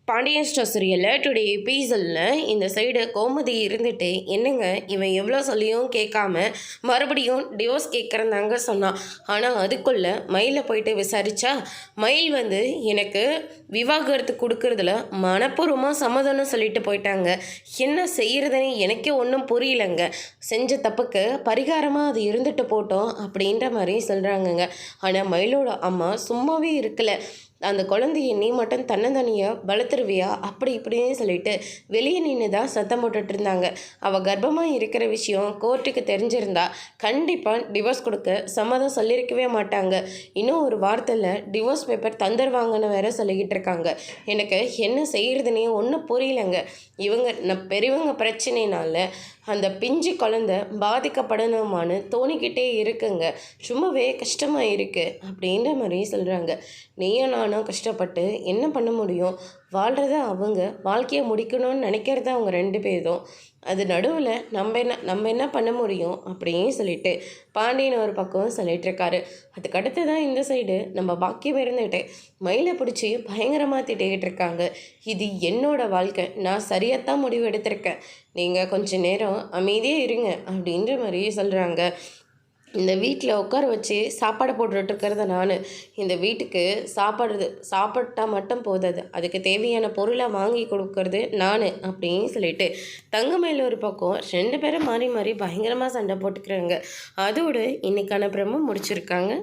Pandian store சீரியலில் today எபிசோடில் இந்த சைடு கோமதி இருந்துட்டு என்னங்க இவன் எவ்வளோ சொல்லியும் கேட்காம மறுபடியும் டிவோர்ஸ் கேட்குறந்தாங்க சொன்னான். ஆனால் அதுக்குள்ளே மயிலை போயிட்டு விசாரித்தா மயில் எனக்கு விவாகரத்து கொடுக்கறதுல மனப்பூர்வமாக சம்மதம்னு சொல்லிட்டு போயிட்டாங்க. என்ன செய்கிறதுன்னு எனக்கே ஒன்றும் புரியலைங்க. செஞ்ச தப்புக்கு பரிகாரமாக அது இருந்துட்டு போட்டோம் அப்படின்ற மாதிரி சொல்கிறாங்கங்க. ஆனால் மயிலோட அம்மா சும்மாவே இருக்கலை. அந்த குழந்தைய நீ மட்டும் தன்னந்தனியாக வளர்த்துருவியா அப்படி இப்படின்னு சொல்லிட்டு வெளியே நின்று தான் சத்தம் போட்டுட்டு இருந்தாங்க. அவள் கர்ப்பமாக இருக்கிற விஷயம் கோர்ட்டுக்கு தெரிஞ்சிருந்தா கண்டிப்பாக டிவோர்ஸ் கொடுக்க சம்மதம் சொல்லியிருக்கவே மாட்டாங்க. இன்னும் ஒரு வாரத்தில் டிவோர்ஸ் பேப்பர் தந்துடுவாங்கன்னு வேற சொல்லிக்கிட்டு இருக்காங்க. எனக்கு என்ன செய்கிறதுனே ஒன்றும் புரியலைங்க. பெரியவங்க பிரச்சனைனால அந்த பிஞ்சு குழந்தை பாதிக்கப்படணுமான்னு தோணிக்கிட்டே இருக்குங்க. ரொம்பவே கஷ்டமாக இருக்குது அப்படின்ற மாதிரி சொல்கிறாங்க. நீயும் நானும் கஷ்டப்பட்டு என்ன பண்ண முடியும்? வாழ்கிறத அவங்க வாழ்க்கையை முடிக்கணும்னு நினைக்கிறத அவங்க ரெண்டு பேரும். அது நடுவில் நம்ம என்ன பண்ண முடியும் அப்படின்னு சொல்லிட்டு பாண்டியன் ஒரு பக்கம் சொல்லிட்டு இருக்காரு. அதுக்கடுத்து தான் இந்த சைடு நம்ம பாக்கியம் இருந்துட்டு மயிலை பிடிச்சி பயங்கரமாக திட்டிக்கிட்டு இருக்காங்க. இது என்னோட வாழ்க்கை, நான் சரியாகத்தான் முடிவு எடுத்திருக்கேன், நீங்கள் கொஞ்சம் நேரம் அமைதியாக இருங்க அப்படின்ற மாதிரி சொல்கிறாங்க. இந்த வீட்டில் உட்கார வச்சு சாப்பாடு போட்டுட்ருக்கிறத நான், இந்த வீட்டுக்கு சாப்பிட்டா மட்டும் போதாது, அதுக்கு தேவையான பொருளை வாங்கி கொடுக்கறது நான் அப்படின்னு சொல்லிட்டு தங்கமயில் ஒரு பக்கம் ரெண்டு பேரும் மாறி மாறி பயங்கரமாக சண்டை போட்டுக்கிறாங்க. அதோடு இன்னைக்கான பிரமும் முடிச்சிருக்காங்க.